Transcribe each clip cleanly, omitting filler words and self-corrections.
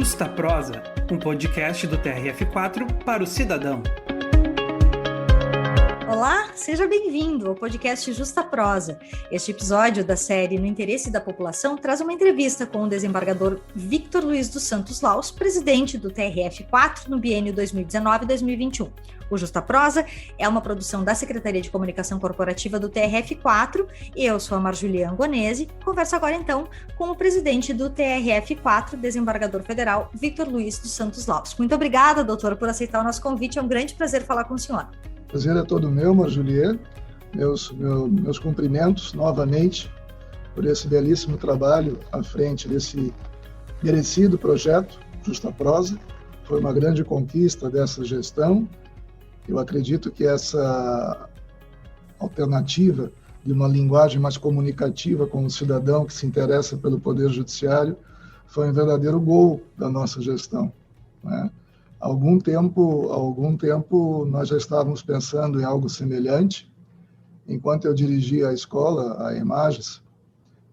Justa Prosa, um podcast do TRF4 para o cidadão. Olá, seja bem-vindo ao podcast Justa Prosa. Este episódio da série No Interesse da População traz uma entrevista com o desembargador Victor Luiz dos Santos Laus, presidente do TRF4 no biênio 2019-2021. O Justa Prosa é uma produção da Secretaria de Comunicação Corporativa do TRF4. Eu sou a Marjuliana Angonese. Converso agora, então, com o presidente do TRF4, desembargador federal Victor Luiz dos Santos Laus. Muito obrigada, doutor, por aceitar o nosso convite. É um grande prazer falar com o senhor. O prazer é todo meu, Marjuliana. Meus cumprimentos novamente por esse belíssimo trabalho à frente desse merecido projeto, Justa Prosa. Foi uma grande conquista dessa gestão. Eu acredito que essa alternativa de uma linguagem mais comunicativa com o cidadão que se interessa pelo Poder Judiciário foi um verdadeiro gol da nossa gestão, né? Há algum tempo nós já estávamos pensando em algo semelhante. Enquanto eu dirigia a escola, a Imagens,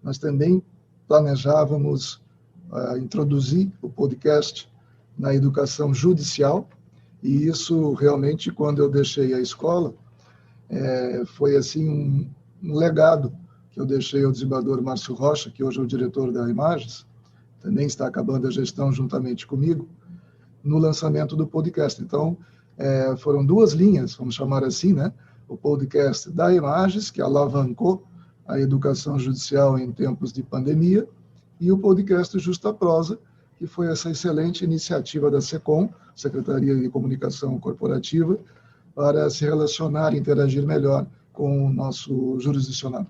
nós também planejávamos introduzir o podcast na educação judicial. E isso realmente, quando eu deixei a escola, foi assim um legado que eu deixei ao desembargador Márcio Rocha, que hoje é o diretor da Imagens, também está acabando a gestão juntamente comigo, no lançamento do podcast. Então, foram duas linhas, vamos chamar assim, né? O podcast da Imagens, que alavancou a educação judicial em tempos de pandemia, e o podcast Justa Prosa, que foi essa excelente iniciativa da SECOM, Secretaria de Comunicação Corporativa, para se relacionar e interagir melhor com o nosso jurisdicionado.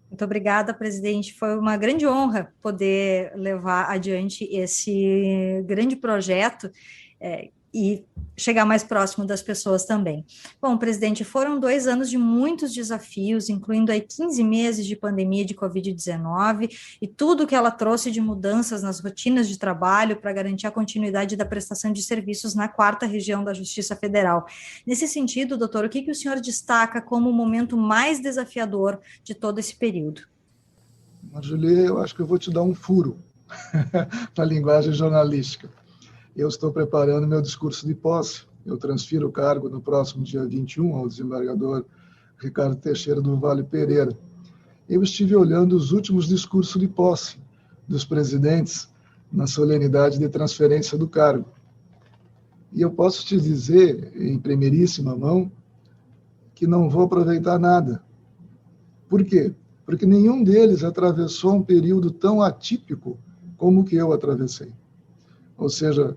Muito obrigada, presidente. Foi uma grande honra poder levar adiante esse grande projeto e chegar mais próximo das pessoas também. Bom, presidente, foram 2 anos de muitos desafios, incluindo aí 15 meses de pandemia de Covid-19 e tudo que ela trouxe de mudanças nas rotinas de trabalho para garantir a continuidade da prestação de serviços na 4ª Região da Justiça Federal. Nesse sentido, doutor, o que o senhor destaca como o momento mais desafiador de todo esse período? Marjulia, eu acho que eu vou te dar um furo na linguagem jornalística. Eu estou preparando meu discurso de posse. Eu transfiro o cargo no próximo dia 21 ao desembargador Ricardo Teixeira do Vale Pereira. Eu estive olhando os últimos discursos de posse dos presidentes na solenidade de transferência do cargo. E eu posso te dizer, em primeiríssima mão, que não vou aproveitar nada. Por quê? Porque nenhum deles atravessou um período tão atípico como o que eu atravessei. Ou seja,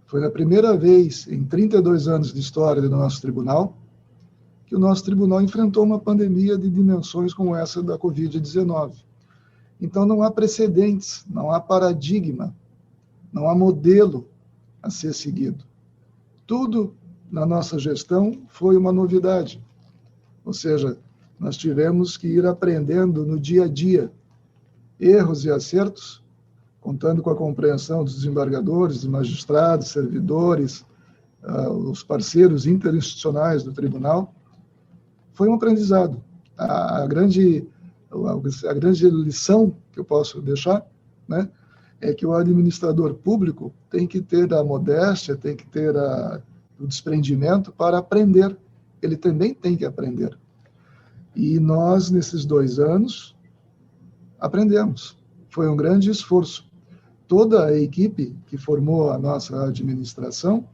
foi a primeira vez em 32 anos de história do nosso tribunal que o nosso tribunal enfrentou uma pandemia de dimensões como essa da Covid-19. Então, não há precedentes, não há paradigma, não há modelo a ser seguido. Tudo na nossa gestão foi uma novidade. Ou seja, nós tivemos que ir aprendendo no dia a dia erros e acertos, contando com a compreensão dos desembargadores, dos magistrados, servidores, os parceiros interinstitucionais do tribunal. Foi um aprendizado. A grande lição que eu posso deixar, né, é que o administrador público tem que ter a modéstia, tem que ter o desprendimento para aprender. Ele também tem que aprender. E nós, nesses 2 anos, aprendemos. Foi um grande esforço. Toda a equipe que formou a nossa administração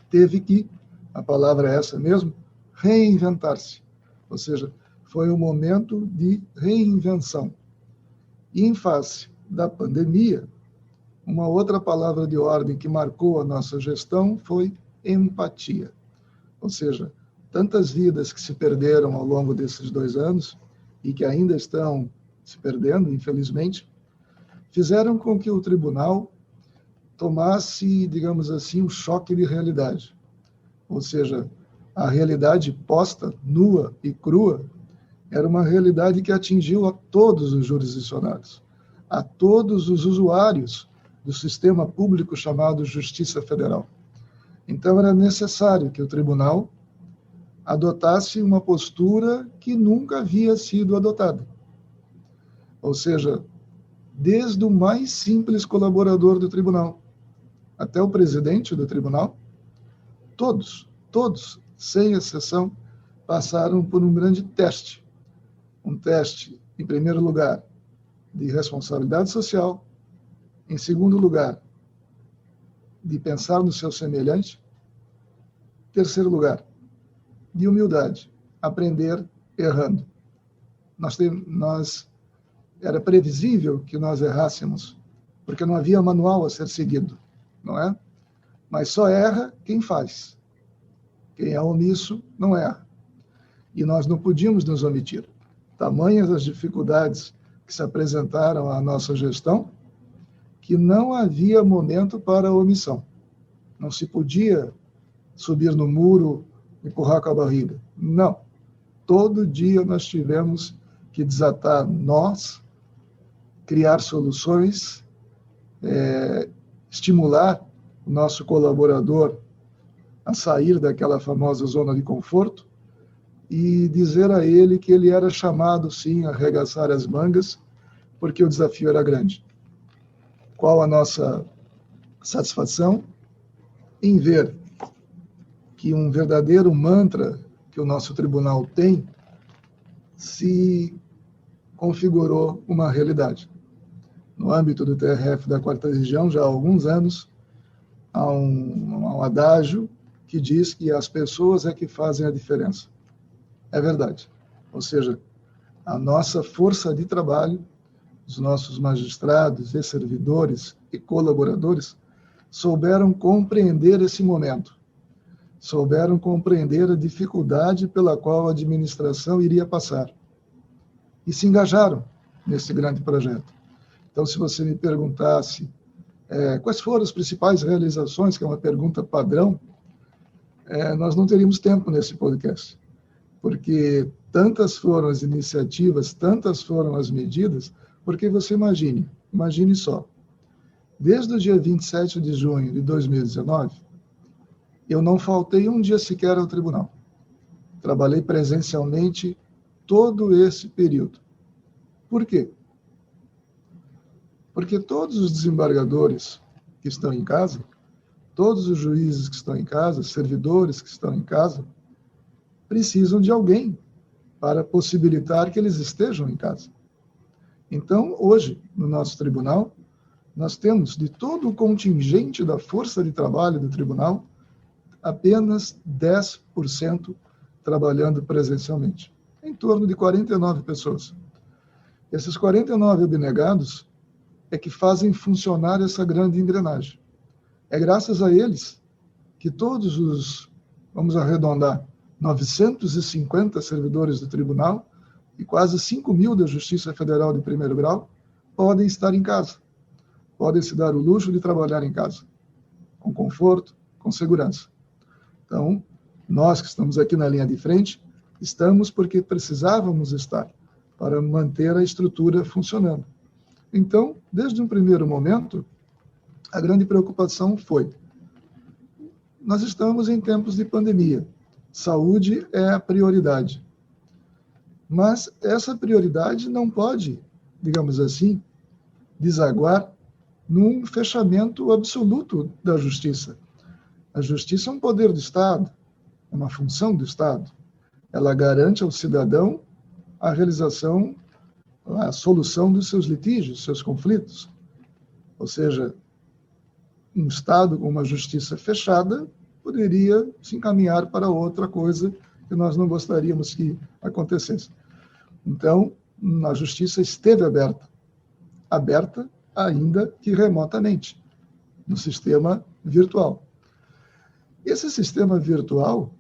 teve que, a palavra é essa mesmo, reinventar-se. Ou seja, foi um momento de reinvenção. E em face da pandemia, uma outra palavra de ordem que marcou a nossa gestão foi empatia. Ou seja, tantas vidas que se perderam ao longo desses 2 anos e que ainda estão se perdendo, infelizmente, fizeram com que o tribunal tomasse, digamos assim, um choque de realidade. Ou seja, a realidade posta, nua e crua, era uma realidade que atingiu a todos os jurisdicionados, a todos os usuários do sistema público chamado Justiça Federal. Então, era necessário que o tribunal adotasse uma postura que nunca havia sido adotada. Ou seja, desde o mais simples colaborador do tribunal, até o presidente do tribunal, todos, sem exceção, passaram por um grande teste. Um teste, em primeiro lugar, de responsabilidade social, em segundo lugar, de pensar no seu semelhante, em terceiro lugar, de humildade, aprender errando. Era previsível que nós errássemos, porque não havia manual a ser seguido, não é? Mas só erra quem faz. Quem é omisso não erra. E nós não podíamos nos omitir. Tamanhas as dificuldades que se apresentaram à nossa gestão, que não havia momento para a omissão. Não se podia subir no muro, empurrar com a barriga. Não. Todo dia nós tivemos que desatar nós, criar soluções, estimular o nosso colaborador a sair daquela famosa zona de conforto e dizer a ele que ele era chamado, sim, a arregaçar as mangas, porque o desafio era grande. Qual a nossa satisfação em ver que um verdadeiro mantra que o nosso tribunal tem se configurou uma realidade. No âmbito do TRF da 4ª Região, já há alguns anos, há um adágio que diz que as pessoas é que fazem a diferença. É verdade. Ou seja, a nossa força de trabalho, os nossos magistrados e servidores e colaboradores souberam compreender esse momento, souberam compreender a dificuldade pela qual a administração iria passar e se engajaram nesse grande projeto. Então, se você me perguntasse quais foram as principais realizações, que é uma pergunta padrão, nós não teríamos tempo nesse podcast, porque tantas foram as iniciativas, tantas foram as medidas, porque você imagine só, desde o dia 27 de junho de 2019, eu não faltei um dia sequer ao tribunal. Trabalhei presencialmente todo esse período. Por quê? Porque todos os desembargadores que estão em casa, todos os juízes que estão em casa, servidores que estão em casa, precisam de alguém para possibilitar que eles estejam em casa. Então, hoje, no nosso tribunal, nós temos, de todo o contingente da força de trabalho do tribunal, apenas 10% trabalhando presencialmente, em torno de 49 pessoas. Esses 49 abnegados é que fazem funcionar essa grande engrenagem. É graças a eles que todos os, vamos arredondar, 950 servidores do tribunal e quase 5.000 da Justiça Federal de primeiro grau podem estar em casa, podem se dar o luxo de trabalhar em casa, com conforto, com segurança. Então, nós que estamos aqui na linha de frente, estamos porque precisávamos estar para manter a estrutura funcionando. Então, desde um primeiro momento, a grande preocupação foi: nós estamos em tempos de pandemia, saúde é a prioridade. Mas essa prioridade não pode, digamos assim, desaguar num fechamento absoluto da justiça. A justiça é um poder do Estado, é uma função do Estado. Ela garante ao cidadão a realização, a solução dos seus litígios, seus conflitos. Ou seja, um Estado com uma justiça fechada poderia se encaminhar para outra coisa que nós não gostaríamos que acontecesse. Então, a justiça esteve aberta ainda que remotamente, no sistema virtual. Esse sistema virtual,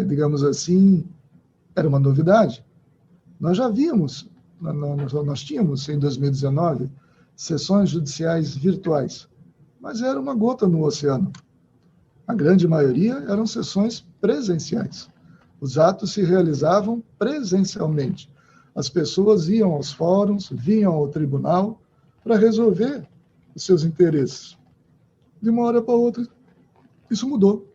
digamos assim, era uma novidade. Nós já vimos, nós tínhamos em 2019 sessões judiciais virtuais, mas era uma gota no oceano. A grande maioria eram sessões presenciais. Os atos se realizavam presencialmente. As pessoas iam aos fóruns, vinham ao tribunal para resolver os seus interesses. De uma hora para outra, isso mudou.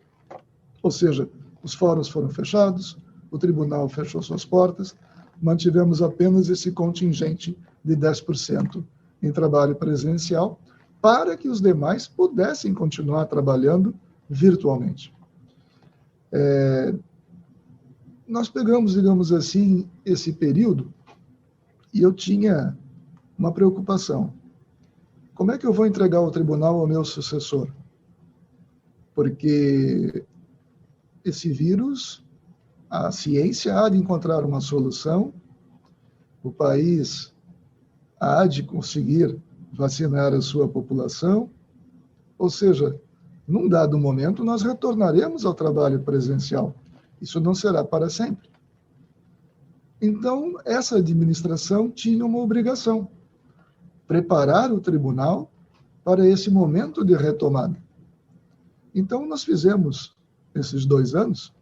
Ou seja, os fóruns foram fechados, o tribunal fechou suas portas, mantivemos apenas esse contingente de 10% em trabalho presencial, para que os demais pudessem continuar trabalhando virtualmente. Nós pegamos, digamos assim, esse período e eu tinha uma preocupação. Como é que eu vou entregar o tribunal ao meu sucessor? Porque esse vírus, a ciência há de encontrar uma solução, o país há de conseguir vacinar a sua população, ou seja, num dado momento nós retornaremos ao trabalho presencial. Isso não será para sempre. Então, essa administração tinha uma obrigação, preparar o tribunal para esse momento de retomada. Então, nós fizemos, nesses 2 anos,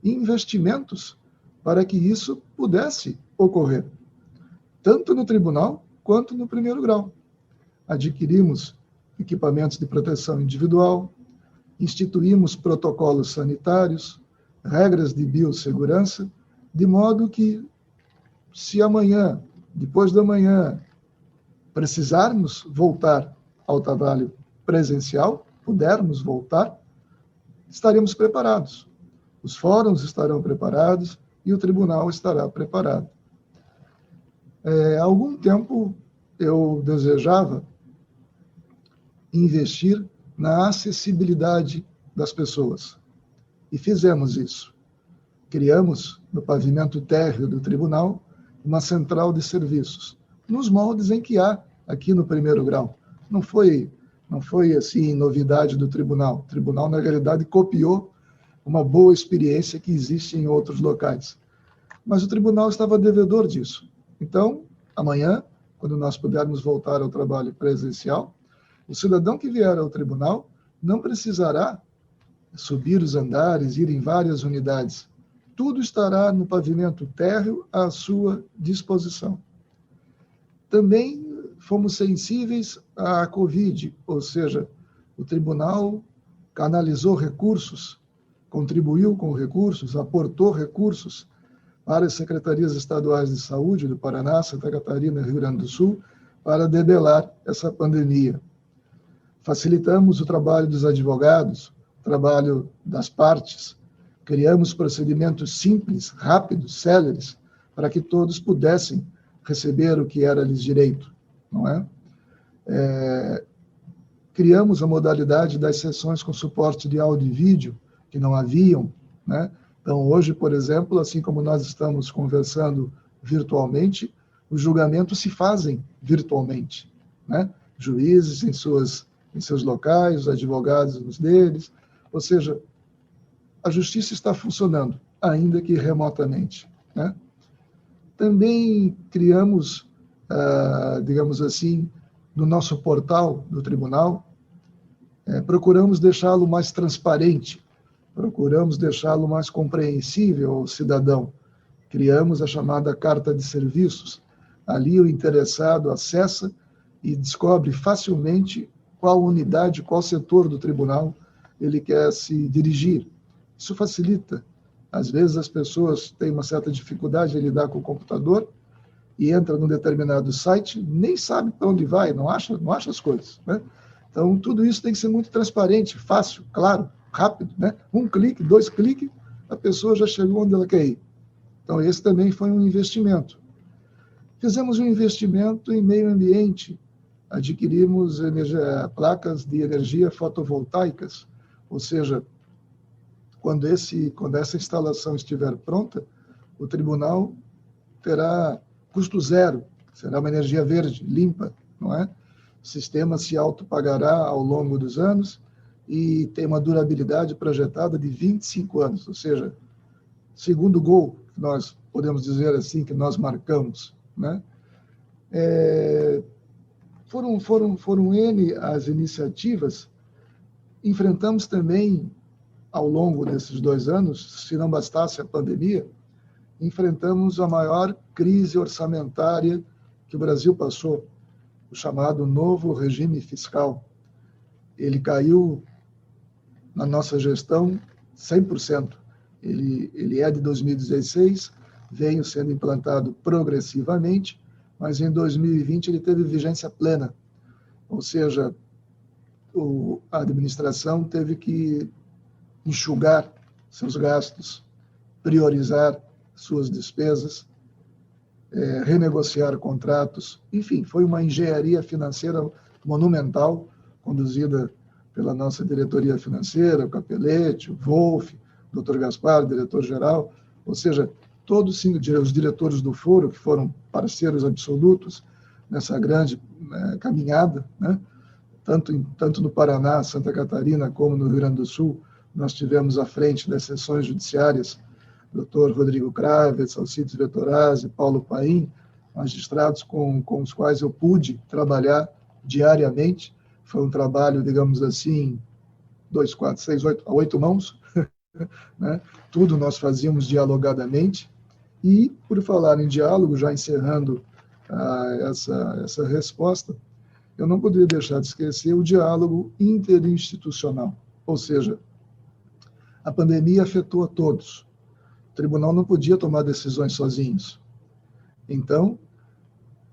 investimentos para que isso pudesse ocorrer, tanto no tribunal quanto no primeiro grau. Adquirimos equipamentos de proteção individual, instituímos protocolos sanitários, regras de biossegurança, de modo que, se amanhã, depois da manhã, precisarmos voltar ao trabalho presencial, pudermos voltar, estaremos preparados. Os fóruns estarão preparados e o tribunal estará preparado. Há algum tempo eu desejava investir na acessibilidade das pessoas. E fizemos isso. Criamos, no pavimento térreo do tribunal, uma central de serviços, nos moldes em que há aqui no primeiro grau. Não foi assim, novidade do tribunal. O tribunal, na realidade, copiou uma boa experiência que existe em outros locais. Mas o tribunal estava devedor disso. Então, amanhã, quando nós pudermos voltar ao trabalho presencial, o cidadão que vier ao tribunal não precisará subir os andares, ir em várias unidades. Tudo estará no pavimento térreo à sua disposição. Também fomos sensíveis à Covid, ou seja, o tribunal canalizou recursos, contribuiu com recursos, aportou recursos para as secretarias estaduais de saúde do Paraná, Santa Catarina e Rio Grande do Sul, para debelar essa pandemia. Facilitamos o trabalho dos advogados, o trabalho das partes, criamos procedimentos simples, rápidos, céleres, para que todos pudessem receber o que era lhes direito, não é? Criamos a modalidade das sessões com suporte de áudio e vídeo, que não haviam, né? Então, hoje, por exemplo, assim como nós estamos conversando virtualmente, os julgamentos se fazem virtualmente, né? Juízes em seus locais, os advogados nos deles, ou seja, a justiça está funcionando, ainda que remotamente, né? Também criamos, digamos assim, no nosso portal do tribunal, procuramos deixá-lo mais transparente, procuramos deixá-lo mais compreensível ao cidadão. Criamos a chamada Carta de Serviços. Ali o interessado acessa e descobre facilmente qual unidade, qual setor do tribunal ele quer se dirigir. Isso facilita. Às vezes as pessoas têm uma certa dificuldade de lidar com o computador e entra num determinado site, nem sabe para onde vai, não acha as coisas, né? Então, tudo isso tem que ser muito transparente, fácil, claro, rápido, né? 1 clique, 2 cliques, a pessoa já chegou onde ela quer ir. Então, esse também foi um investimento. Fizemos um investimento em meio ambiente, adquirimos placas de energia fotovoltaicas, ou seja, quando essa instalação estiver pronta, o tribunal terá custo zero, será uma energia verde, limpa, não é? O sistema se autopagará ao longo dos anos e tem uma durabilidade projetada de 25 anos, ou seja, segundo gol, nós podemos dizer assim, que nós marcamos, né? Foram N as iniciativas. Enfrentamos também, ao longo desses 2 anos, se não bastasse a pandemia, enfrentamos a maior crise orçamentária que o Brasil passou, o chamado novo regime fiscal. Ele caiu na nossa gestão 100%. Ele é de 2016, veio sendo implantado progressivamente, mas em 2020 ele teve vigência plena. Ou seja, a administração teve que enxugar seus gastos, priorizar suas despesas, renegociar contratos, enfim, foi uma engenharia financeira monumental, conduzida pela nossa diretoria financeira, o Capelletti, o Wolff, o Dr. Gaspar, diretor-geral, ou seja, todos os diretores do foro, que foram parceiros absolutos nessa grande caminhada, né? Tanto no Paraná, Santa Catarina, como no Rio Grande do Sul, nós tivemos à frente das sessões judiciárias Dr. Rodrigo Kravitz, Alcides Vettorazzi, Paulo Paim, magistrados com os quais eu pude trabalhar diariamente. Foi um trabalho, digamos assim, 2, 4, 6, 8 mãos, né? Tudo nós fazíamos dialogadamente. E, por falar em diálogo, já encerrando essa resposta, eu não poderia deixar de esquecer o diálogo interinstitucional, ou seja, a pandemia afetou a todos. O tribunal não podia tomar decisões sozinhos. Então,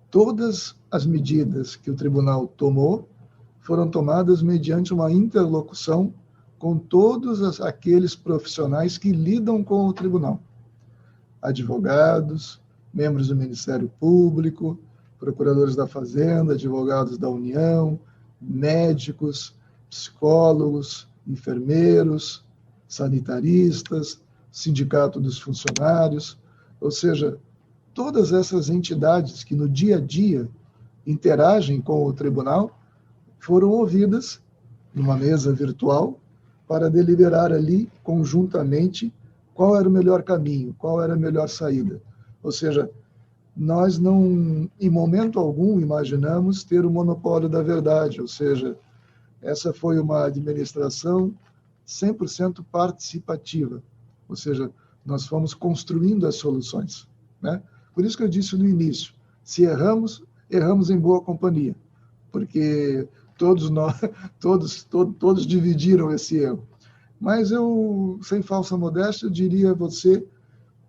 todas as medidas que o tribunal tomou foram tomadas mediante uma interlocução com todos aqueles profissionais que lidam com o tribunal. Advogados, membros do Ministério Público, procuradores da Fazenda, advogados da União, médicos, psicólogos, enfermeiros, sanitaristas, sindicato dos funcionários, ou seja, todas essas entidades que no dia a dia interagem com o tribunal foram ouvidas numa mesa virtual para deliberar ali conjuntamente qual era o melhor caminho, qual era a melhor saída. Ou seja, nós não, em momento algum, imaginamos ter o monopólio da verdade, ou seja, essa foi uma administração 100% participativa, ou seja, nós fomos construindo as soluções, né? Por isso que eu disse no início, se erramos, erramos em boa companhia, porque todos dividiram esse erro. Mas eu, sem falsa modéstia, diria a você,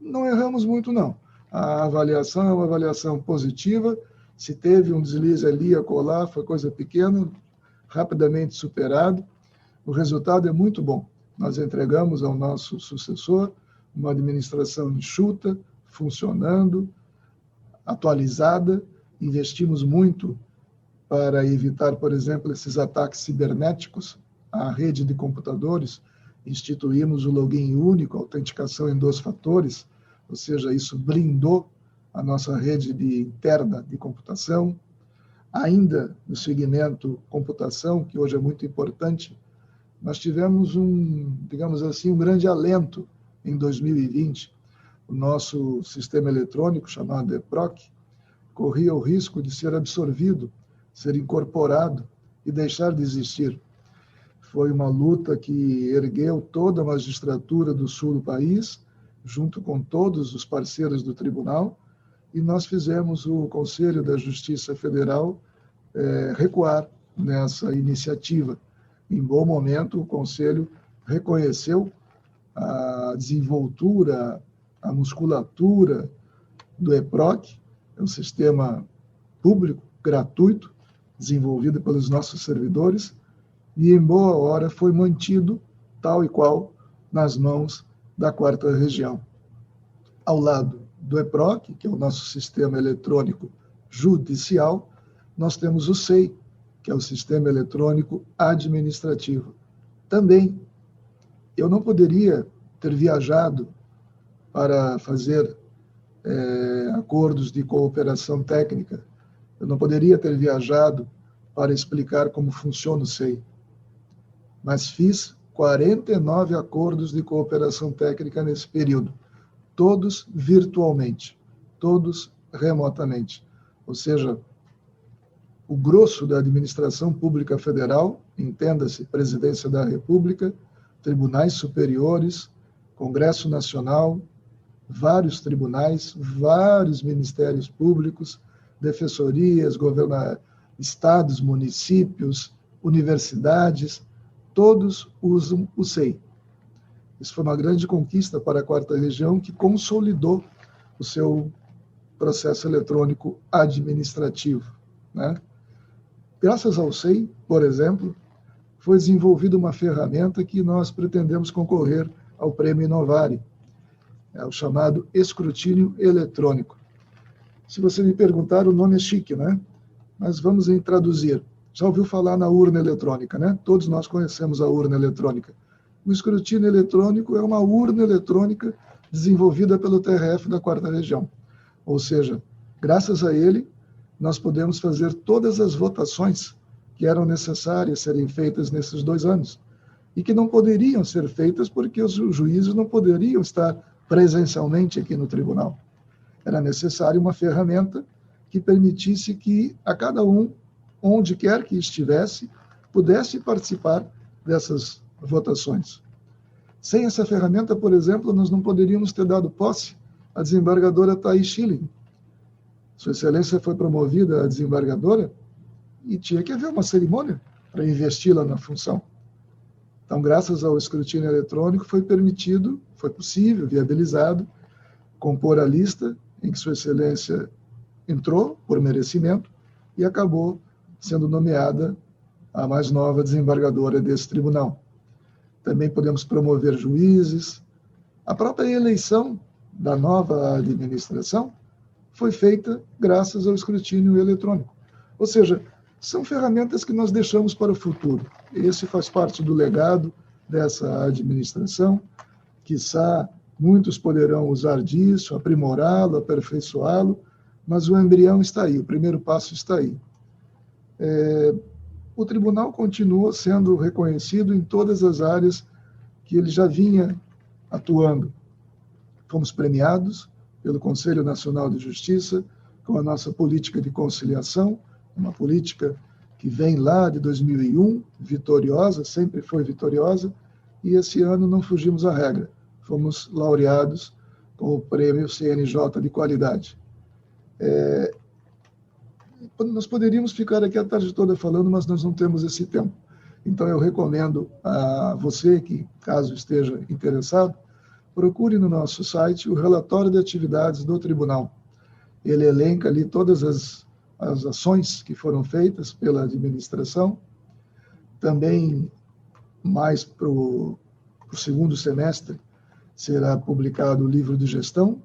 não erramos muito não. A avaliação é uma avaliação positiva, se teve um deslize ali, acolá, foi coisa pequena, rapidamente superado, o resultado é muito bom. Nós entregamos ao nosso sucessor uma administração enxuta, funcionando, atualizada, investimos muito para evitar, por exemplo, esses ataques cibernéticos à rede de computadores, instituímos o login único, autenticação em 2 fatores, ou seja, isso blindou a nossa rede interna de computação. Ainda no segmento computação, que hoje é muito importante, nós tivemos digamos assim, um grande alento em 2020. O nosso sistema eletrônico, chamado EPROC, corria o risco de ser absorvido, ser incorporado e deixar de existir. Foi uma luta que ergueu toda a magistratura do sul do país, junto com todos os parceiros do tribunal, e nós fizemos o Conselho da Justiça Federal recuar nessa iniciativa. Em bom momento, o Conselho reconheceu a desenvoltura, a musculatura do EPROC, é um sistema público, gratuito, desenvolvido pelos nossos servidores, e em boa hora foi mantido tal e qual nas mãos da 4ª Região. Ao lado do EPROC, que é o nosso sistema eletrônico judicial, nós temos o SEI, que é o Sistema Eletrônico Administrativo. Também, eu não poderia ter viajado para fazer acordos de cooperação técnica, eu não poderia ter viajado para explicar como funciona o SEI, mas fiz 49 acordos de cooperação técnica nesse período, todos virtualmente, todos remotamente. Ou seja, o grosso da administração pública federal, entenda-se Presidência da República, tribunais superiores, Congresso Nacional, vários tribunais, vários ministérios públicos, defensorias, estados, municípios, universidades, todos usam o SEI. Isso foi uma grande conquista para a 4ª Região, que consolidou o seu processo eletrônico administrativo, né? Graças ao SEI, por exemplo, foi desenvolvida uma ferramenta que nós pretendemos concorrer ao Prêmio Inovare, é o chamado escrutínio eletrônico. Se você me perguntar, o nome é chique, né? Mas vamos traduzir. Já ouviu falar na urna eletrônica, né? Todos nós conhecemos a urna eletrônica. O escrutínio eletrônico é uma urna eletrônica desenvolvida pelo TRF da 4ª Região. Ou seja, graças a ele, nós podemos fazer todas as votações que eram necessárias serem feitas nesses 2 anos e que não poderiam ser feitas porque os juízes não poderiam estar presencialmente aqui no tribunal. Era necessária uma ferramenta que permitisse que a cada um, onde quer que estivesse, pudesse participar dessas votações. Sem essa ferramenta, por exemplo, nós não poderíamos ter dado posse à desembargadora Thaís Schilling. Sua Excelência foi promovida a desembargadora e tinha que haver uma cerimônia para investi-la na função. Então, graças ao escrutínio eletrônico, foi permitido, foi possível, viabilizado, compor a lista em que Sua Excelência entrou por merecimento e acabou sendo nomeada a mais nova desembargadora desse tribunal. Também podemos promover juízes. A própria eleição da nova administração foi feita graças ao escrutínio eletrônico. Ou seja, são ferramentas que nós deixamos para o futuro. Esse faz parte do legado dessa administração. Quiçá muitos poderão usar disso, aprimorá-lo, aperfeiçoá-lo, mas o embrião está aí, o primeiro passo está aí. O tribunal continua sendo reconhecido em todas as áreas que ele já vinha atuando. Fomos premiados pelo Conselho Nacional de Justiça com a nossa política de conciliação, uma política que vem lá de 2001, vitoriosa, sempre foi vitoriosa, e esse ano não fugimos à regra. Fomos laureados com o prêmio CNJ de qualidade. Nós poderíamos ficar aqui a tarde toda falando, mas nós não temos esse tempo. Então, eu recomendo a você que, caso esteja interessado, procure no nosso site o relatório de atividades do tribunal. Ele elenca ali todas as ações que foram feitas pela administração. Também, mais para o segundo semestre, será publicado o livro de gestão.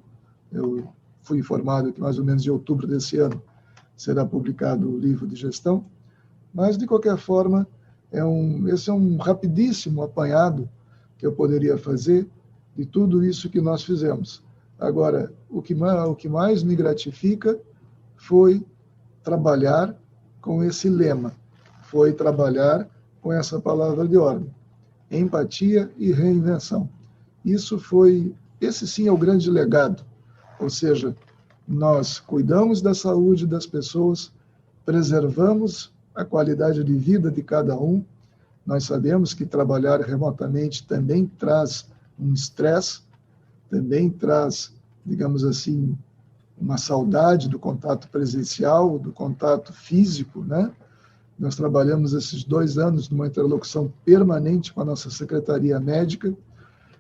Eu fui informado que mais ou menos em outubro desse ano será publicado o livro de gestão. Mas, de qualquer forma, esse é um rapidíssimo apanhado que eu poderia fazer de tudo isso que nós fizemos. Agora, o que mais me gratifica foi trabalhar com esse lema, foi trabalhar com essa palavra de ordem, empatia e reinvenção. Esse sim é o grande legado, ou seja, nós cuidamos da saúde das pessoas, preservamos a qualidade de vida de cada um. Nós sabemos que trabalhar remotamente também traz um estresse, também traz, digamos assim, uma saudade do contato presencial, do contato físico, né? Nós trabalhamos esses 2 anos numa interlocução permanente com a nossa secretaria médica,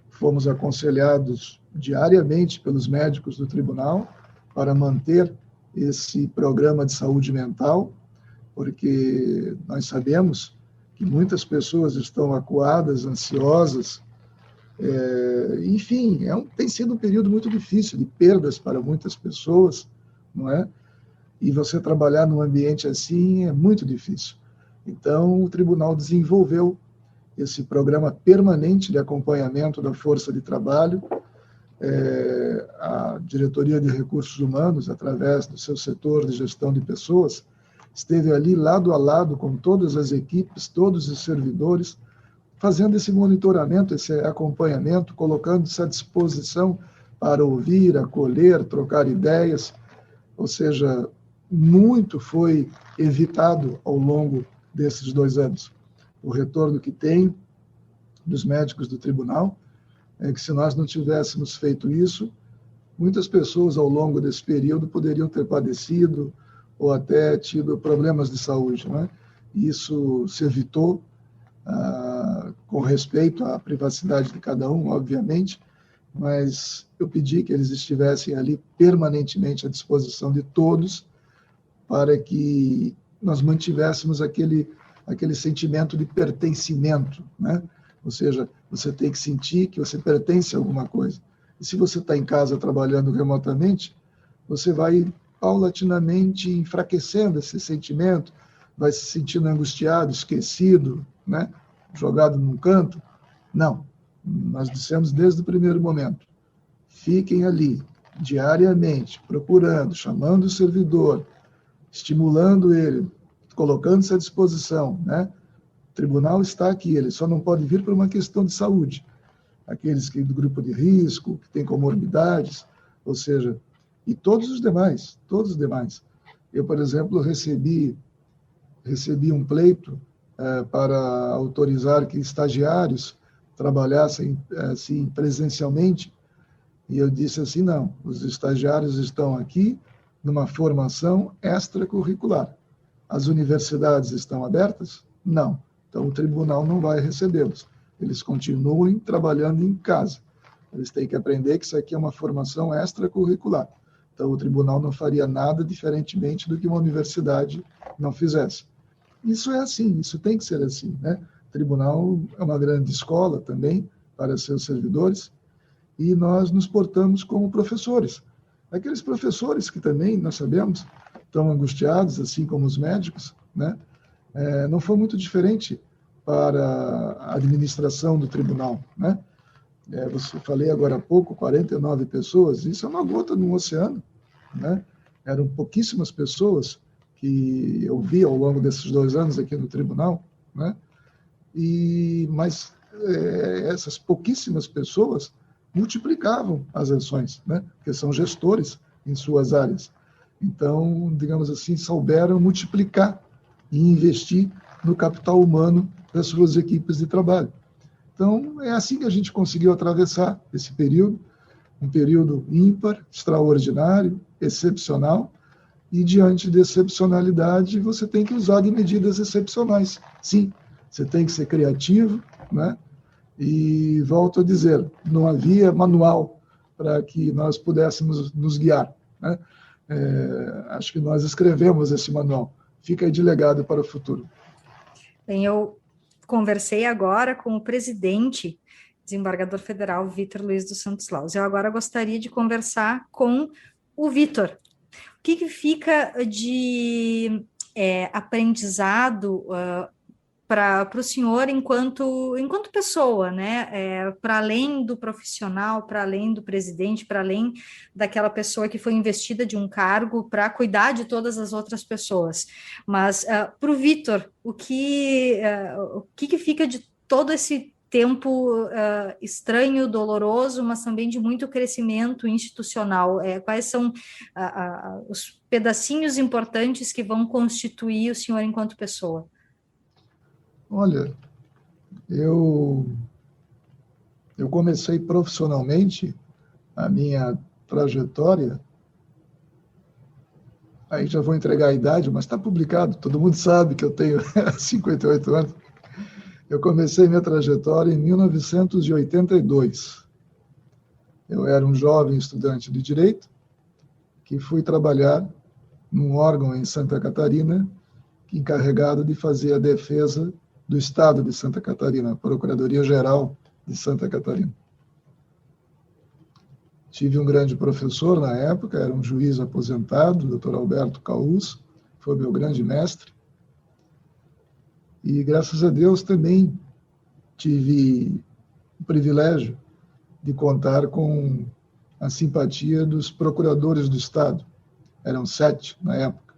fomos aconselhados diariamente pelos médicos do tribunal para manter esse programa de saúde mental, porque nós sabemos que muitas pessoas estão acuadas, ansiosas, enfim, tem sido um período muito difícil, de perdas para muitas pessoas, não é? E você trabalhar num ambiente assim é muito difícil. Então, o tribunal desenvolveu esse programa permanente de acompanhamento da força de trabalho. A Diretoria de Recursos Humanos, através do seu setor de gestão de pessoas, esteve ali lado a lado com todas as equipes, todos os servidores, fazendo esse monitoramento, esse acompanhamento, colocando-se à disposição para ouvir, acolher, trocar ideias. Ou seja, muito foi evitado ao longo desses 2 anos. O retorno que tem dos médicos do tribunal é que, se nós não tivéssemos feito isso, muitas pessoas ao longo desse período poderiam ter padecido ou até tido problemas de saúde, né? Isso se evitou, com respeito à privacidade de cada um, obviamente, mas eu pedi que eles estivessem ali permanentemente à disposição de todos para que nós mantivéssemos aquele sentimento de pertencimento, né? Ou seja, você tem que sentir que você pertence a alguma coisa. E se você está em casa trabalhando remotamente, você vai paulatinamente enfraquecendo esse sentimento, vai se sentindo angustiado, esquecido, né? Jogado num canto. Não, nós dissemos desde o primeiro momento, fiquem ali, diariamente, procurando, chamando o servidor, estimulando ele, colocando-se à disposição, né? O tribunal está aqui, ele só não pode vir por uma questão de saúde. Aqueles que do grupo de risco, que têm comorbidades, ou seja, e todos os demais, todos os demais. Eu, por exemplo, recebi um pleito para autorizar que estagiários trabalhassem assim presencialmente, e eu disse assim, não, os estagiários estão aqui numa formação extracurricular. As universidades estão abertas? Não. Então, o tribunal não vai recebê-los. Eles continuem trabalhando em casa. Eles têm que aprender que isso aqui é uma formação extracurricular. Então, o tribunal não faria nada diferentemente do que uma universidade não fizesse. Isso é assim, isso tem que ser assim, né? O tribunal é uma grande escola também para seus servidores, e nós nos portamos como professores. Aqueles professores que também, nós sabemos, estão angustiados, assim como os médicos, né? Não foi muito diferente para a administração do tribunal, né? Você falei agora há pouco, 49 pessoas, isso é uma gota no oceano, né? Eram pouquíssimas pessoas que eu vi ao longo desses 2 anos aqui no tribunal, né? Mas essas pouquíssimas pessoas multiplicavam as ações, né? Porque são gestores em suas áreas. Então, digamos assim, souberam multiplicar e investir no capital humano das suas equipes de trabalho. Então, é assim que a gente conseguiu atravessar esse período, um período ímpar, extraordinário, excepcional, e diante de excepcionalidade, você tem que usar de medidas excepcionais. Sim, você tem que ser criativo, né? E volto a dizer, não havia manual para que nós pudéssemos nos guiar, né? Acho que nós escrevemos esse manual. Fica aí de legado para o futuro. Bem, eu conversei agora com o presidente, desembargador federal Vítor Luiz dos Santos Laus. Eu agora gostaria de conversar com o Vítor. O que fica de aprendizado para o senhor enquanto pessoa, né? Para além do profissional, para além do presidente, para além daquela pessoa que foi investida de um cargo para cuidar de todas as outras pessoas. Mas para o Vítor, o que fica de todo esse tempo estranho, doloroso, mas também de muito crescimento institucional? Quais são os pedacinhos importantes que vão constituir o senhor enquanto pessoa? Olha, eu comecei profissionalmente a minha trajetória, aí já vou entregar a idade, mas está publicado, todo mundo sabe que eu tenho 58 anos. Eu comecei minha trajetória em 1982. Eu era um jovem estudante de Direito que fui trabalhar num órgão em Santa Catarina encarregado de fazer a defesa do Estado de Santa Catarina, a Procuradoria-Geral de Santa Catarina. Tive um grande professor na época, era um juiz aposentado, o Dr. Alberto Caus, foi meu grande mestre. E, graças a Deus, também tive o privilégio de contar com a simpatia dos procuradores do Estado. Eram 7 na época.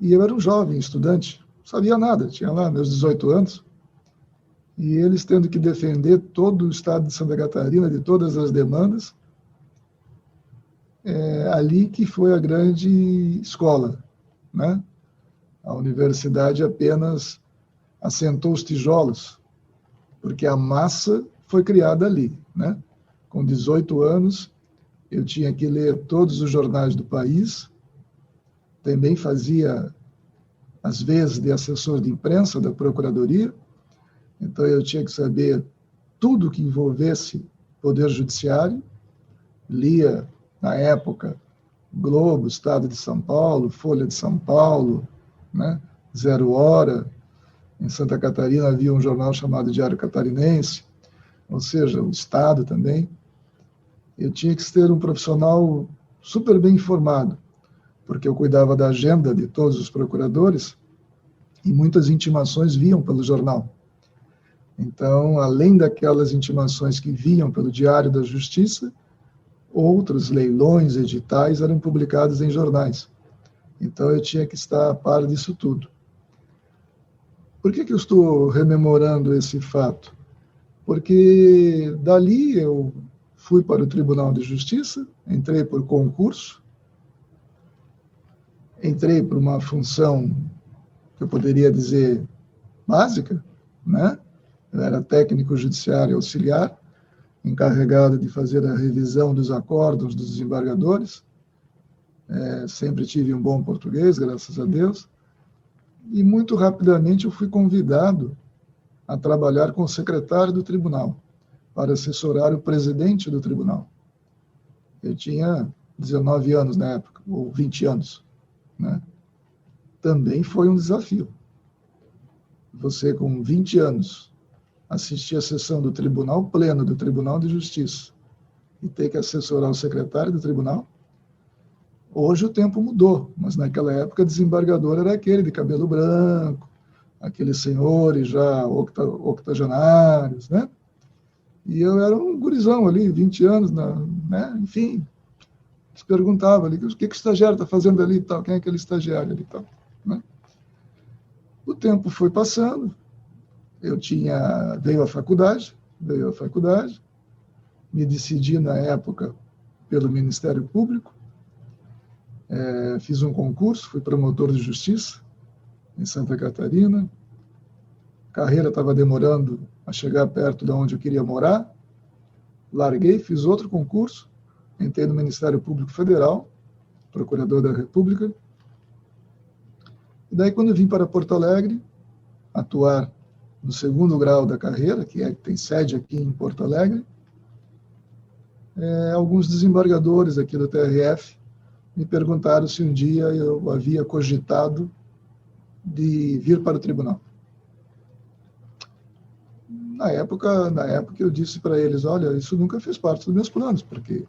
E eu era um jovem estudante, não sabia nada, tinha lá meus 18 anos. E eles tendo que defender todo o Estado de Santa Catarina, de todas as demandas, ali que foi a grande escola, né? A universidade apenas assentou os tijolos, porque a massa foi criada ali, né? Com 18 anos, eu tinha que ler todos os jornais do país, também fazia, às vezes, de assessor de imprensa da Procuradoria, então eu tinha que saber tudo que envolvesse Poder Judiciário, lia, na época, Globo, Estado de São Paulo, Folha de São Paulo, né? 0 Hora, Em Santa Catarina havia um jornal chamado Diário Catarinense, ou seja, o Estado também. Eu tinha que ser um profissional super bem informado, porque eu cuidava da agenda de todos os procuradores e muitas intimações vinham pelo jornal. Então, além daquelas intimações que vinham pelo Diário da Justiça, outros leilões, editais eram publicados em jornais. Então, eu tinha que estar a par disso tudo. Por que eu estou rememorando esse fato? Porque dali eu fui para o Tribunal de Justiça, entrei por concurso, entrei por uma função que eu poderia dizer básica, né? Eu era técnico judiciário auxiliar, encarregado de fazer a revisão dos acórdãos dos desembargadores. Sempre tive um bom português, graças a Deus. E muito rapidamente eu fui convidado a trabalhar com o secretário do tribunal, para assessorar o presidente do tribunal. Eu tinha 19 anos na época, ou 20 anos, né? Também foi um desafio. Você, com 20 anos, assistir a sessão do Tribunal Pleno, do Tribunal de Justiça, e ter que assessorar o secretário do tribunal. Hoje o tempo mudou, mas naquela época desembargador era aquele de cabelo branco, aqueles senhores já octogenários, né? E eu era um gurizão ali, 20 anos, né? Enfim, se perguntava ali, o que o estagiário está fazendo ali e tal, quem é aquele estagiário ali e tal, né? O tempo foi passando, veio a faculdade, me decidi na época pelo Ministério Público, fiz um concurso, fui promotor de justiça em Santa Catarina, a carreira estava demorando a chegar perto de onde eu queria morar, larguei, fiz outro concurso, entrei no Ministério Público Federal, procurador da República, e daí quando eu vim para Porto Alegre, atuar no segundo grau da carreira, que tem sede aqui em Porto Alegre, alguns desembargadores aqui do TRF me perguntaram se um dia eu havia cogitado de vir para o tribunal. Na época eu disse para eles, olha, isso nunca fez parte dos meus planos, porque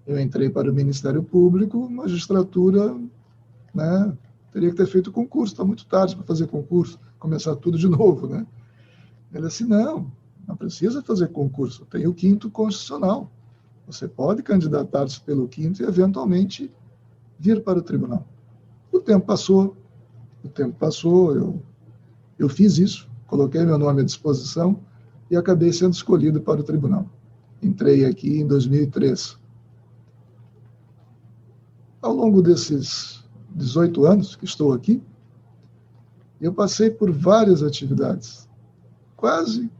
eu entrei para o Ministério Público, magistratura, né, teria que ter feito concurso, está muito tarde para fazer concurso, começar tudo de novo, né? Ele disse, não precisa fazer concurso, tem o 5º constitucional, você pode candidatar-se pelo 5º e eventualmente vir para o tribunal. O tempo passou, eu fiz isso, coloquei meu nome à disposição e acabei sendo escolhido para o tribunal. Entrei aqui em 2003. Ao longo desses 18 anos que estou aqui, eu passei por várias atividades. Quase,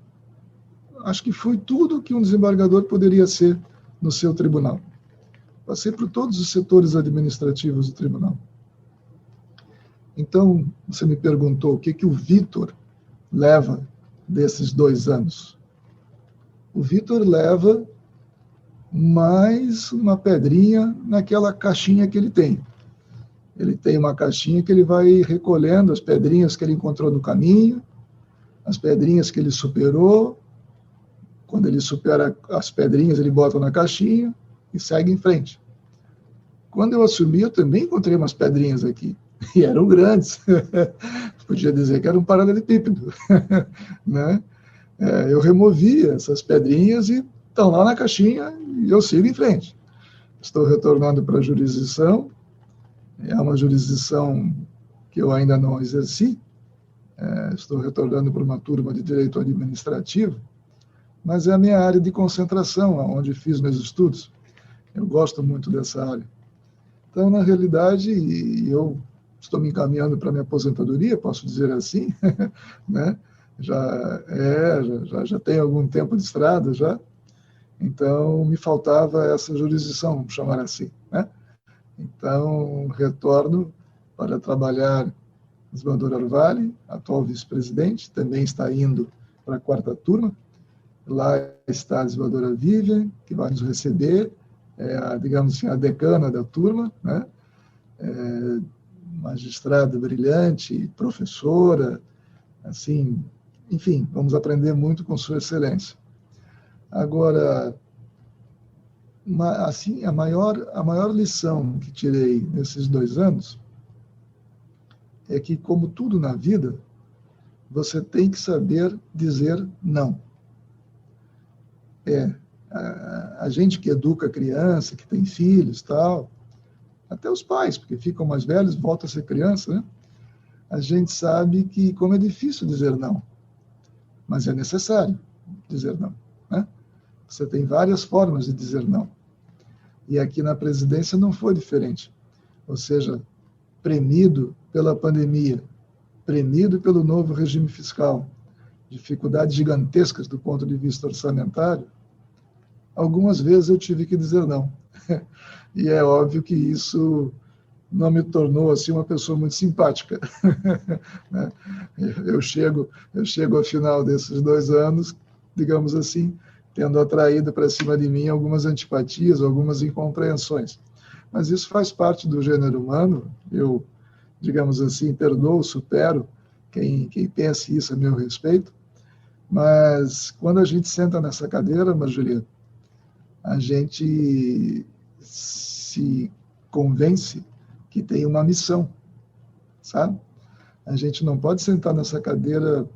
acho que foi tudo que um desembargador poderia ser no seu tribunal. Passei por todos os setores administrativos do tribunal. Então, você me perguntou o que o Vitor leva desses 2 anos. O Vitor leva mais uma pedrinha naquela caixinha que ele tem. Ele tem uma caixinha que ele vai recolhendo as pedrinhas que ele encontrou no caminho, as pedrinhas que ele superou. Quando ele supera as pedrinhas, ele bota na caixinha e segue em frente. Quando eu assumi, eu também encontrei umas pedrinhas aqui, e eram grandes. Podia dizer que era um paralelepípedo, né? Eu removi essas pedrinhas e estão lá na caixinha e eu sigo em frente. Estou retornando para a jurisdição, é uma jurisdição que eu ainda não exerci, estou retornando para uma turma de direito administrativo, mas é a minha área de concentração, onde fiz meus estudos. Eu gosto muito dessa área. Então, na realidade, eu estou me encaminhando para a minha aposentadoria, posso dizer assim, né? Já tenho algum tempo de estrada, já. Então, me faltava essa jurisdição, vamos chamar assim, né? Então, retorno para trabalhar no desembargador Orvale, atual vice-presidente, também está indo para a 4ª turma. Lá está a desembargadora Vivian, que vai nos receber, digamos assim, a decana da turma, né? Magistrada brilhante, professora, Assim, enfim, vamos aprender muito com Sua Excelência. Agora, assim, a maior lição que tirei nesses 2 anos é que, como tudo na vida, você tem que saber dizer não. A gente que educa a criança, que tem filhos, tal, até os pais, porque ficam mais velhos, voltam a ser criança, né? A gente sabe que como é difícil dizer não, mas é necessário dizer não, né? Você tem várias formas de dizer não. E aqui na presidência não foi diferente. Ou seja, premido pela pandemia, premido pelo novo regime fiscal, dificuldades gigantescas do ponto de vista orçamentário, algumas vezes eu tive que dizer não. E é óbvio que isso não me tornou assim uma pessoa muito simpática. Eu chego ao final desses 2 anos, digamos assim, tendo atraído para cima de mim algumas antipatias, algumas incompreensões. Mas isso faz parte do gênero humano. Eu, digamos assim, perdoo, supero quem pense isso a meu respeito. Mas quando a gente senta nessa cadeira, Marjorie, a gente se convence que tem uma missão, sabe? A gente não pode sentar nessa cadeira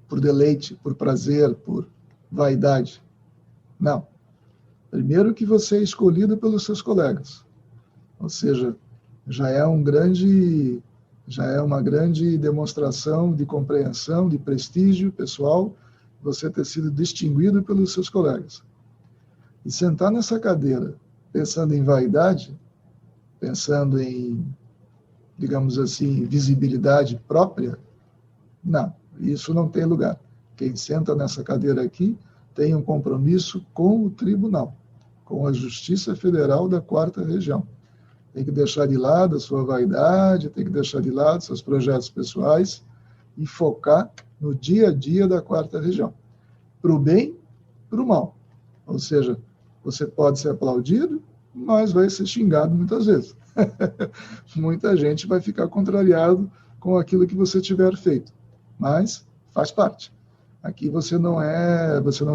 por deleite, por prazer, por vaidade. Não. Primeiro que você é escolhido pelos seus colegas. Ou seja, já é uma grande demonstração de compreensão, de prestígio pessoal, você ter sido distinguido pelos seus colegas. E sentar nessa cadeira pensando em vaidade, pensando em, digamos assim, visibilidade própria, não, isso não tem lugar. Quem senta nessa cadeira aqui tem um compromisso com o tribunal, com a Justiça Federal da 4ª Região. Tem que deixar de lado a sua vaidade, tem que deixar de lado seus projetos pessoais e focar no dia a dia da 4ª Região, para o bem, para o mal. Ou seja, você pode ser aplaudido, mas vai ser xingado muitas vezes. Muita gente vai ficar contrariado com aquilo que você tiver feito, mas faz parte. Aqui você não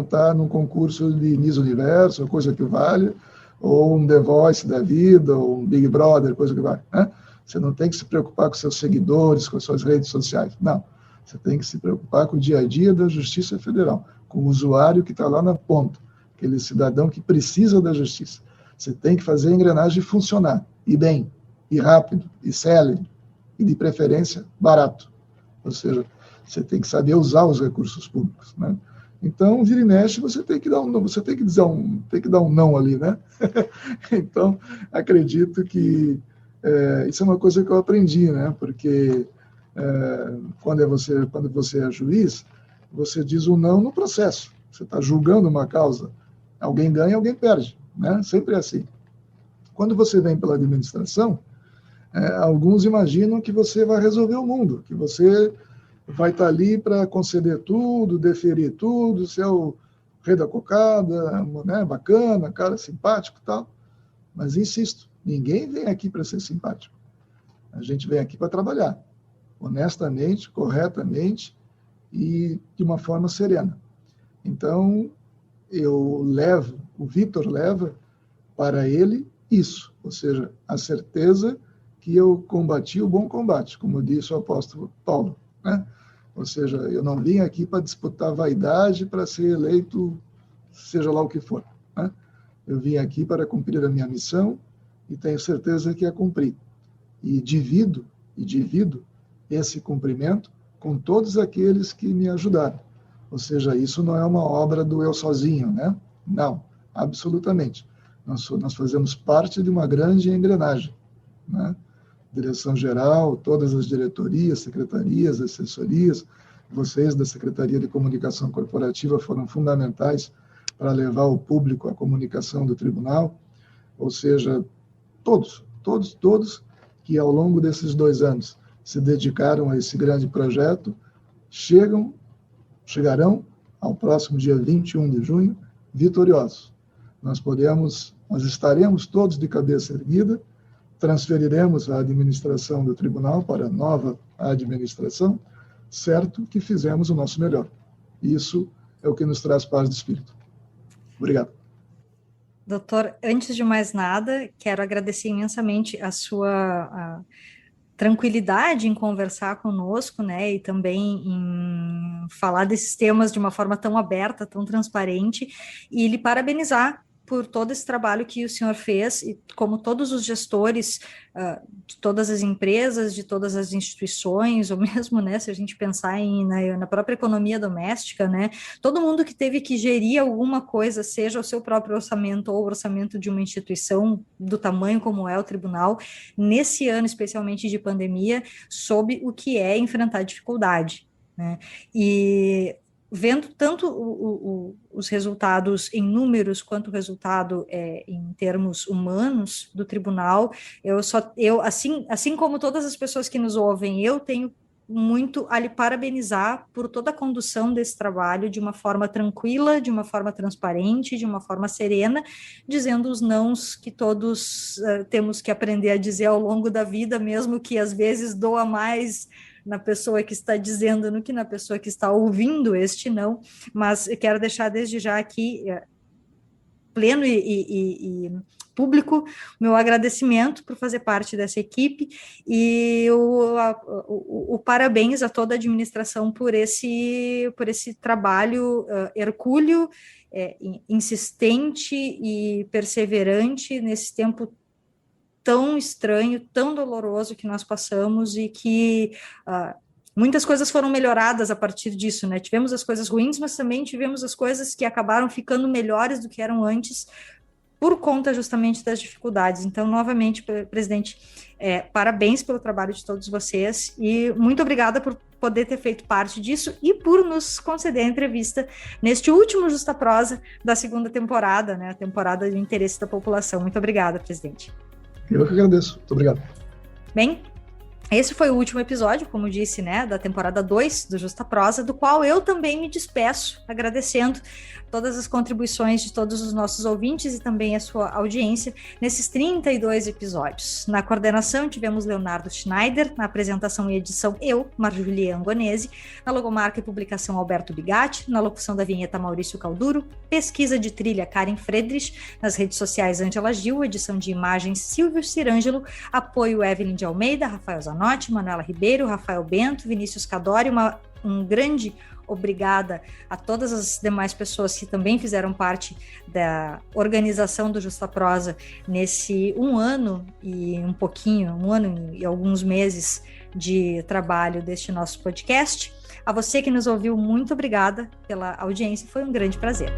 está num concurso de Miss Universo, coisa que vale, ou um The Voice da vida, ou um Big Brother, coisa que vale. Né? Você não tem que se preocupar com seus seguidores, com suas redes sociais. Não. Você tem que se preocupar com o dia a dia da Justiça Federal, com o usuário que está lá na ponta, aquele cidadão que precisa da justiça. Você tem que fazer a engrenagem funcionar, e bem, e rápido, e célere, e de preferência barato. Ou seja, você tem que saber usar os recursos públicos, né? Então, vira e mexe, você tem que dar um não ali, né? Então, acredito que isso é uma coisa que eu aprendi, né? Porque quando você é juiz, você diz um não no processo. Você está julgando uma causa. Alguém ganha, alguém perde, né? Sempre é assim. Quando você vem pela administração, alguns imaginam que você vai resolver o mundo, que você vai estar ali para conceder tudo, deferir tudo, ser o rei da cocada, né, bacana, cara simpático e tal. Mas insisto, ninguém vem aqui para ser simpático. A gente vem aqui para trabalhar, honestamente, corretamente e de uma forma serena. Então, o Vitor leva para ele isso, ou seja, a certeza que eu combati o bom combate, como disse o apóstolo Paulo, né? Ou seja, eu não vim aqui para disputar vaidade para ser eleito, seja lá o que for, né? Eu vim aqui para cumprir a minha missão e tenho certeza que a cumpri. E divido esse cumprimento com todos aqueles que me ajudaram. Ou seja, isso não é uma obra do eu sozinho, né? Não, absolutamente. Nós fazemos parte de uma grande engrenagem, né? Direção-geral, todas as diretorias, secretarias, assessorias, vocês da Secretaria de Comunicação Corporativa foram fundamentais para levar ao público a comunicação do tribunal, ou seja, todos que ao longo desses 2 anos se dedicaram a esse grande projeto, chegarão ao próximo dia 21 de junho vitoriosos. Nós estaremos todos de cabeça erguida, transferiremos a administração do tribunal para a nova administração, certo que fizemos o nosso melhor. Isso é o que nos traz paz de espírito. Obrigado. Doutor, antes de mais nada, quero agradecer imensamente a sua tranquilidade em conversar conosco, né, e também em falar desses temas de uma forma tão aberta, tão transparente, e lhe parabenizar por todo esse trabalho que o senhor fez, e como todos os gestores de todas as empresas, de todas as instituições, ou mesmo, né, se a gente pensar na própria economia doméstica, né, todo mundo que teve que gerir alguma coisa, seja o seu próprio orçamento ou o orçamento de uma instituição do tamanho como é o tribunal, nesse ano especialmente de pandemia, soube o que é enfrentar dificuldade, né, e vendo tanto os resultados em números quanto o resultado em termos humanos do tribunal, assim como todas as pessoas que nos ouvem, eu tenho muito a lhe parabenizar por toda a condução desse trabalho de uma forma tranquila, de uma forma transparente, de uma forma serena, dizendo os nãos que todos temos que aprender a dizer ao longo da vida, mesmo que às vezes doa mais na pessoa que está dizendo do que na pessoa que está ouvindo este não, mas eu quero deixar desde já aqui pleno e público meu agradecimento por fazer parte dessa equipe e o parabéns a toda a administração por esse trabalho hercúleo, insistente e perseverante nesse tempo tão estranho, tão doloroso que nós passamos e que muitas coisas foram melhoradas a partir disso, né? Tivemos as coisas ruins, mas também tivemos as coisas que acabaram ficando melhores do que eram antes por conta justamente das dificuldades. Então, novamente, presidente, parabéns pelo trabalho de todos vocês e muito obrigada por poder ter feito parte disso e por nos conceder a entrevista neste último Justa Prosa da segunda temporada, né? A temporada de interesse da população. Muito obrigada, presidente. Eu que agradeço. Muito obrigado. Bem, esse foi o último episódio, como disse, né, da temporada 2 do Justa Prosa, do qual eu também me despeço, agradecendo todas as contribuições de todos os nossos ouvintes e também a sua audiência nesses 32 episódios. Na coordenação tivemos Leonardo Schneider, na apresentação e edição eu, Marjulie Angonese, na logomarca e publicação Alberto Bigatti, na locução da vinheta Maurício Calduro, pesquisa de trilha Karen Friedrich, nas redes sociais Ângela Gil, edição de imagens Silvio Cirângelo, apoio Evelyn de Almeida, Rafael Zanotti, Manuela Ribeiro, Rafael Bento, Vinícius Cadori, um grande obrigada a todas as demais pessoas que também fizeram parte da organização do Justa Prosa nesse um ano e alguns meses de trabalho deste nosso podcast. A você que nos ouviu, muito obrigada pela audiência, foi um grande prazer.